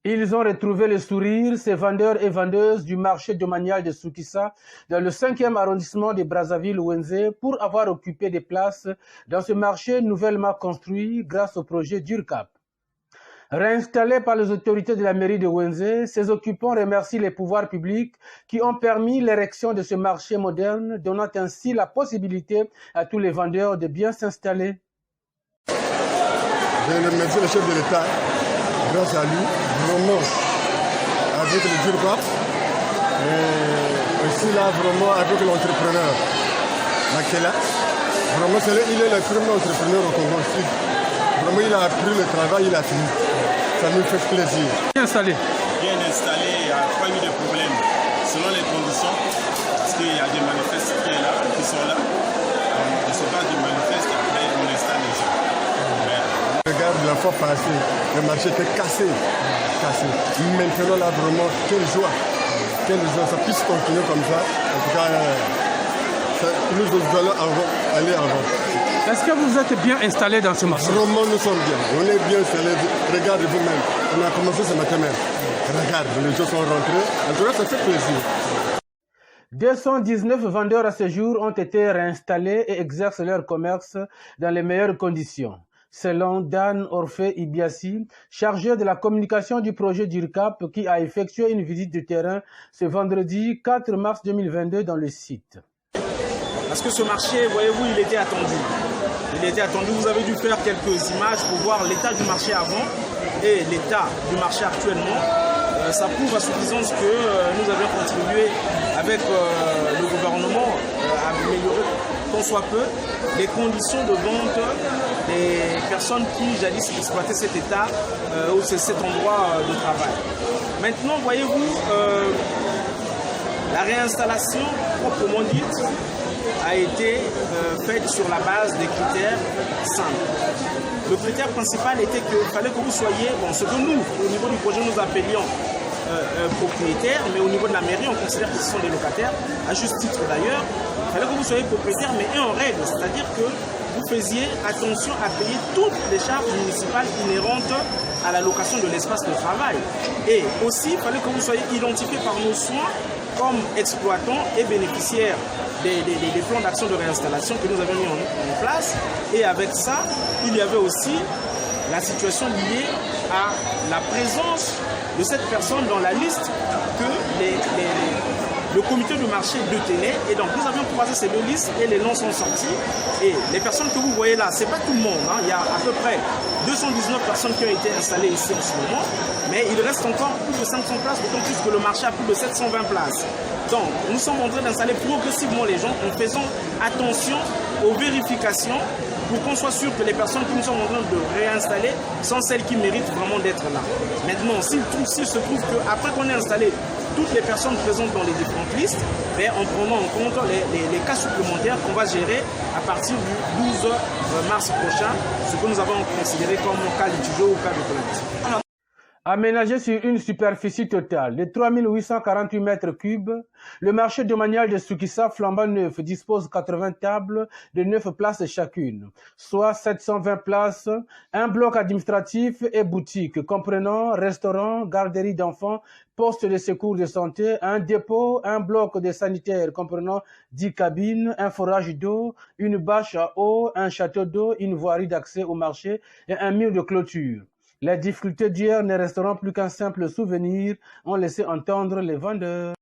Ils ont retrouvé le sourire, ces vendeurs et vendeuses du marché domanial de Soukissa, dans le 5e arrondissement de Brazzaville-Ouenzé, pour avoir occupé des places dans ce marché nouvellement construit grâce au projet DURCAP. Réinstallés par les autorités de la mairie de Ouenzé, ces occupants remercient les pouvoirs publics qui ont permis l'érection de ce marché moderne, donnant ainsi la possibilité à tous les vendeurs de bien s'installer. Je remercie le chef de l'État, grâce à lui, vraiment, avec le DURCAP, et aussi là, vraiment, avec l'entrepreneur, Makela. Vraiment, il est le premier entrepreneur au Congo Sud. Vraiment, il a appris le travail, il a fini. Ça nous fait plaisir. Bien installé. Bien installé, il n'y a pas eu de problème. Selon les conditions, parce qu'il y a des manifestes qui sont là. On se base du manifeste, après on installe les gens. Regarde, la fois passée, le marché était cassé. Maintenant, là, vraiment, quelle joie. Ça puisse continuer comme ça. En tout cas, nous allons aller avant. Est-ce que vous êtes bien installé dans ce marché? Vraiment, nous sommes bien. On est bien installés. Regarde vous-même. On a commencé ce matin même. Regarde, les gens sont rentrés. En tout cas, ça fait plaisir. 219 vendeurs à ce jour ont été réinstallés et exercent leur commerce dans les meilleures conditions. Selon Dan Orphée Ibiassi, chargé de la communication du projet DURCAP, qui a effectué une visite de terrain ce vendredi 4 mars 2022 dans le site. Parce que ce marché, voyez-vous, il était attendu. Vous avez dû faire quelques images pour voir l'état du marché avant et l'état du marché actuellement. Ça prouve à suffisance que nous avions contribué avec le gouvernement à améliorer tant soit peu les conditions de vente des personnes qui jadis exploitaient cet état ou cet endroit de travail. Maintenant, voyez-vous, la réinstallation proprement dite a été faite sur la base des critères simples. Le critère principal était qu'il fallait que vous soyez, ce que nous, au niveau du projet, nous appelions propriétaires, mais au niveau de la mairie, on considère que ce sont des locataires, à juste titre d'ailleurs. Il fallait que vous soyez propriétaire, mais en règle, c'est-à-dire que vous faisiez attention à payer toutes les charges municipales inhérentes à la location de l'espace de travail. Et aussi, il fallait que vous soyez identifié par nos soins comme exploitants et bénéficiaires des plans d'action de réinstallation que nous avions mis en place. Et avec ça, il y avait aussi la situation liée à la présence de cette personne dans la liste que le comité de marché détenait. Et donc nous avions croisé ces deux listes et les noms sont sortis. Et les personnes que vous voyez là, ce n'est pas tout le monde. Il y a à peu près 219 personnes qui ont été installées ici en ce moment. Mais il reste encore plus de 500 places, d'autant plus que le marché a plus de 720 places. Donc nous sommes en train d'installer progressivement les gens en faisant attention aux vérifications pour qu'on soit sûr que les personnes que nous sommes en train de réinstaller sont celles qui méritent vraiment d'être là. Maintenant, s'il se trouve qu'après qu'on ait installé toutes les personnes présentes dans les différentes listes, en prenant en compte les cas supplémentaires qu'on va gérer à partir du 12 mars prochain, ce que nous avons considéré comme cas litigieux ou cas de plainte. Aménagé sur une superficie totale de 3848 mètres cubes, le marché domanial de Soukissa flambant neuf dispose 80 tables de 9 places chacune, soit 720 places, un bloc administratif et boutique comprenant restaurant, garderie d'enfants, poste de secours de santé, un dépôt, un bloc de sanitaire comprenant 10 cabines, un forage d'eau, une bâche à eau, un château d'eau, une voirie d'accès au marché et un mur de clôture. Les difficultés d'hier ne resteront plus qu'un simple souvenir, ont laissé entendre les vendeurs.